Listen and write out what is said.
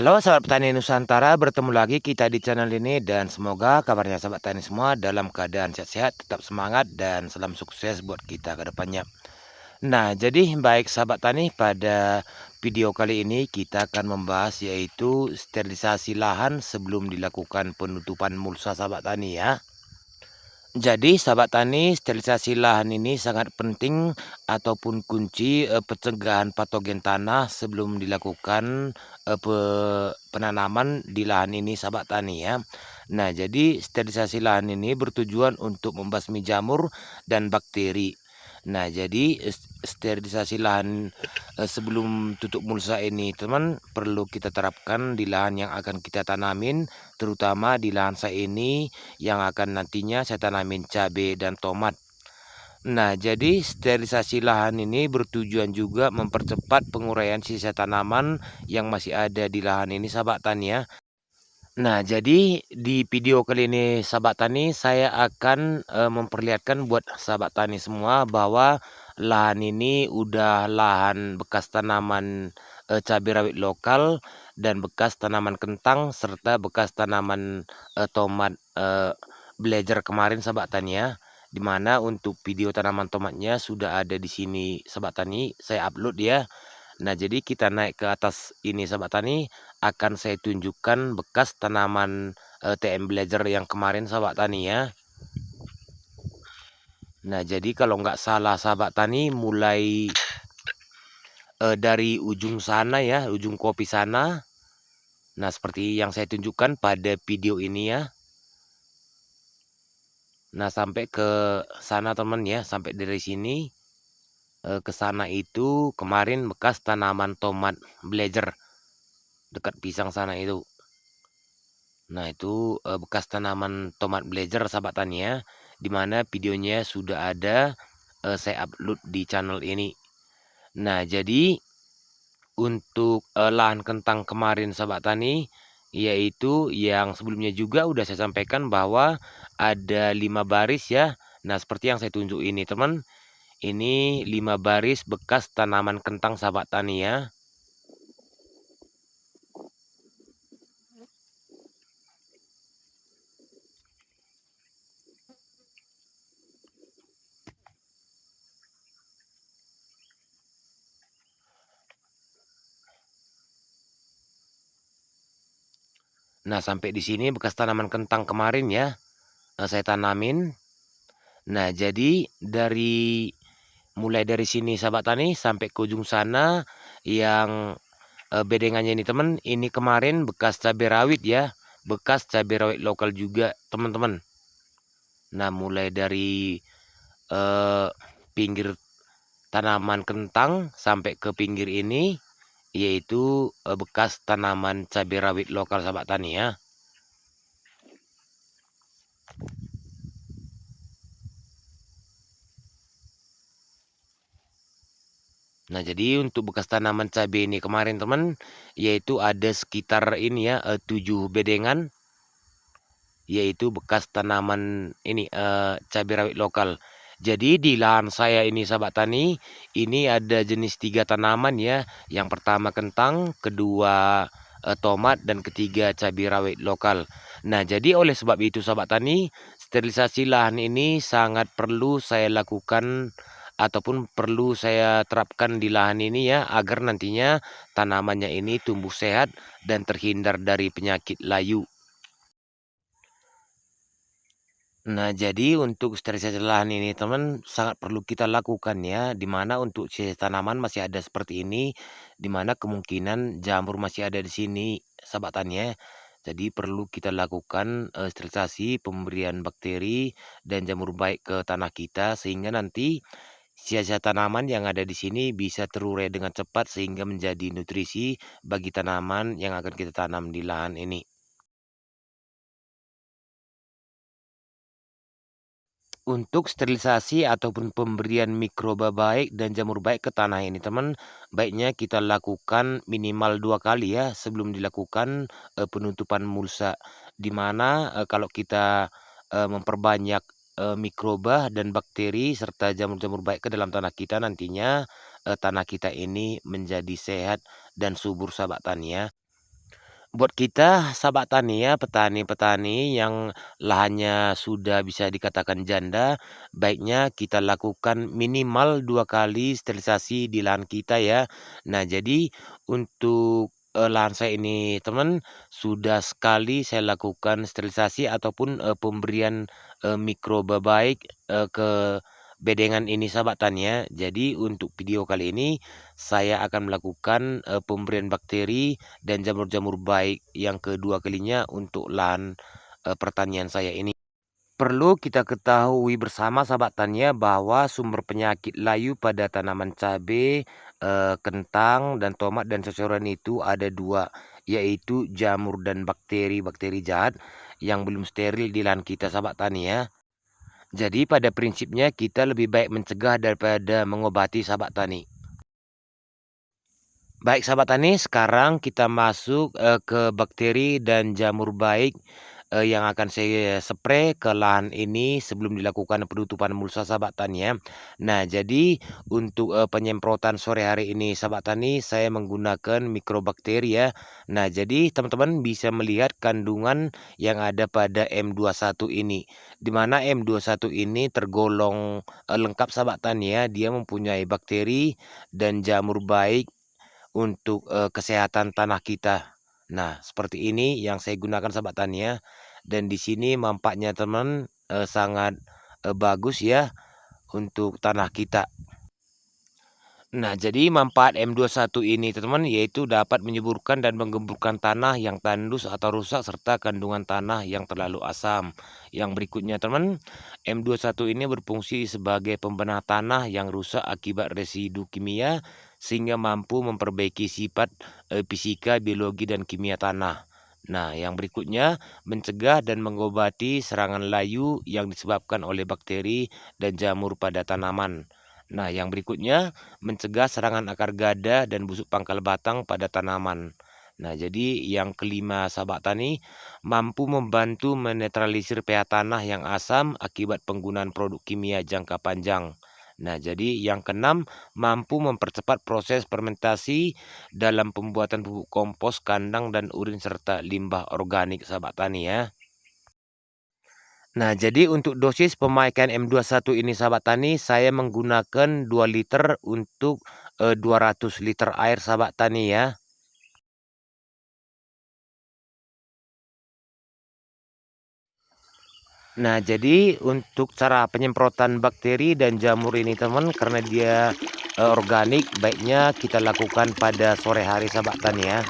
Halo sahabat petani Nusantara, bertemu lagi kita di channel ini dan semoga kabarnya sahabat tani semua dalam keadaan sehat-sehat, tetap semangat dan salam sukses buat kita ke depannya. Nah, jadi baik sahabat tani, pada video kali ini kita akan membahas yaitu sterilisasi lahan sebelum dilakukan penutupan mulsa sahabat tani ya. Jadi sahabat tani, sterilisasi lahan ini sangat penting ataupun kunci pencegahan patogen tanah sebelum dilakukan penanaman di lahan ini sahabat tani ya. Nah, jadi sterilisasi lahan ini bertujuan untuk membasmi jamur dan bakteri. Nah, jadi sterilisasi lahan sebelum tutup mulsa ini teman perlu kita terapkan di lahan yang akan kita tanamin, terutama di lahan saya ini yang akan nantinya saya tanamin cabai dan tomat. Nah, jadi sterilisasi lahan ini bertujuan juga mempercepat penguraian sisa tanaman yang masih ada di lahan ini sahabat tani ya. Nah, jadi di video kali ini sahabat tani saya akan memperlihatkan buat sahabat tani semua bahwa lahan ini udah lahan bekas tanaman cabai rawit lokal dan bekas tanaman kentang serta bekas tanaman tomat belajar kemarin sahabat tani ya. Dimana untuk video tanaman tomatnya sudah ada di sini sahabat tani, saya upload ya. Nah, jadi kita naik ke atas ini sahabat tani, akan saya tunjukkan bekas tanaman TM Blazer yang kemarin sahabat tani ya. Nah, jadi kalau nggak salah sahabat tani mulai dari ujung sana ya, ujung kopi sana. Nah, seperti yang saya tunjukkan pada video ini ya. Nah, sampai ke sana teman ya, sampai dari sini ke sana itu kemarin bekas tanaman tomat Blazer dekat pisang sana itu. Nah, itu bekas tanaman tomat Blazer sahabat tani ya, dimana videonya sudah ada saya upload di channel ini. Nah, jadi untuk lahan kentang kemarin sahabat tani, yaitu yang sebelumnya juga udah saya sampaikan bahwa ada 5 baris ya. Nah, seperti yang saya tunjuk ini teman, ini 5 baris bekas tanaman kentang sahabat tani ya. Nah, sampai di sini bekas tanaman kentang kemarin ya, saya tanamin. Nah, jadi mulai dari sini sahabat tani sampai ke ujung sana yang bedengannya ini teman, ini kemarin bekas cabai rawit ya, bekas cabai rawit lokal juga teman-teman. Nah, mulai dari eh, pinggir tanaman kentang sampai ke pinggir ini yaitu bekas tanaman cabai rawit lokal sahabat tani ya. Nah, jadi untuk bekas tanaman cabai ini kemarin teman, yaitu ada sekitar ini ya 7 bedengan, yaitu bekas tanaman ini cabai rawit lokal. Jadi di lahan saya ini sahabat tani, ini ada jenis 3 tanaman ya. Yang pertama kentang, kedua tomat, dan ketiga cabai rawit lokal. Nah, jadi oleh sebab itu sahabat tani, sterilisasi lahan ini sangat perlu saya lakukan ataupun perlu saya terapkan di lahan ini ya, agar nantinya tanamannya ini tumbuh sehat dan terhindar dari penyakit layu. Nah, jadi untuk sterilisasi lahan ini teman sangat perlu kita lakukan ya, dimana untuk sisa tanaman masih ada seperti ini, dimana kemungkinan jamur masih ada di sini sahabat tani ya. Jadi perlu kita lakukan sterilisasi, pemberian bakteri dan jamur baik ke tanah kita sehingga nanti sisa tanaman yang ada di sini bisa terurai dengan cepat sehingga menjadi nutrisi bagi tanaman yang akan kita tanam di lahan ini. Untuk sterilisasi ataupun pemberian mikroba baik dan jamur baik ke tanah ini teman, baiknya kita lakukan minimal 2 kali ya sebelum dilakukan penutupan mulsa. Dimana kalau kita memperbanyak mikroba dan bakteri serta jamur-jamur baik ke dalam tanah kita, nantinya tanah kita ini menjadi sehat dan subur sahabat tani ya. Buat kita sahabat tani ya, petani-petani yang lahannya sudah bisa dikatakan janda, baiknya kita lakukan minimal 2 kali sterilisasi di lahan kita ya. Nah jadi untuk, lahan saya ini teman, sudah sekali saya lakukan sterilisasi ataupun, pemberian, mikroba baik, ke bedengan ini sahabat tani ya. Jadi untuk video kali ini saya akan melakukan, pemberian bakteri dan jamur-jamur baik yang kedua kalinya untuk lahan, pertanian saya ini. Perlu kita ketahui bersama sahabat tani ya, bahwa sumber penyakit layu pada tanaman cabai, kentang, dan tomat dan sayuran itu ada 2, yaitu jamur dan bakteri-bakteri jahat yang belum steril di lahan kita sahabat tani ya. Jadi pada prinsipnya kita lebih baik mencegah daripada mengobati sahabat tani. Baik sahabat tani, sekarang kita masuk, ke bakteri dan jamur baik, yang akan saya spray ke lahan ini sebelum dilakukan penutupan mulsa sahabat tani ya. Nah jadi untuk, penyemprotan sore hari ini sahabat tani, saya menggunakan mikrobakteri ya. Nah jadi teman-teman bisa melihat kandungan yang ada pada M21 ini, di mana M21 ini tergolong, lengkap sahabat tani ya. Dia mempunyai bakteri dan jamur baik untuk, kesehatan tanah kita. Nah, seperti ini yang saya gunakan sahabat tani ya, dan di sini manfaatnya teman, sangat, bagus ya untuk tanah kita. Nah, jadi manfaat M21 ini teman-teman yaitu dapat menyuburkan dan menggemburkan tanah yang tandus atau rusak serta kandungan tanah yang terlalu asam. Yang berikutnya teman, M21 ini berfungsi sebagai pembenah tanah yang rusak akibat residu kimia sehingga mampu memperbaiki sifat, fisika, biologi dan kimia tanah. Nah, yang berikutnya mencegah dan mengobati serangan layu yang disebabkan oleh bakteri dan jamur pada tanaman. Nah, yang berikutnya mencegah serangan akar gada dan busuk pangkal batang pada tanaman. Nah, jadi yang kelima sahabat tani, mampu membantu menetralisir pH tanah yang asam akibat penggunaan produk kimia jangka panjang. Nah, jadi yang keenam, mampu mempercepat proses fermentasi dalam pembuatan pupuk kompos, kandang, dan urin serta limbah organik sahabat tani ya. Nah, jadi untuk dosis pemakaian M21 ini sahabat tani, saya menggunakan 2 liter untuk, 200 liter air sahabat tani ya. Nah, jadi untuk cara penyemprotan bakteri dan jamur ini teman, karena dia, organik, baiknya kita lakukan pada sore hari sahabat tani ya.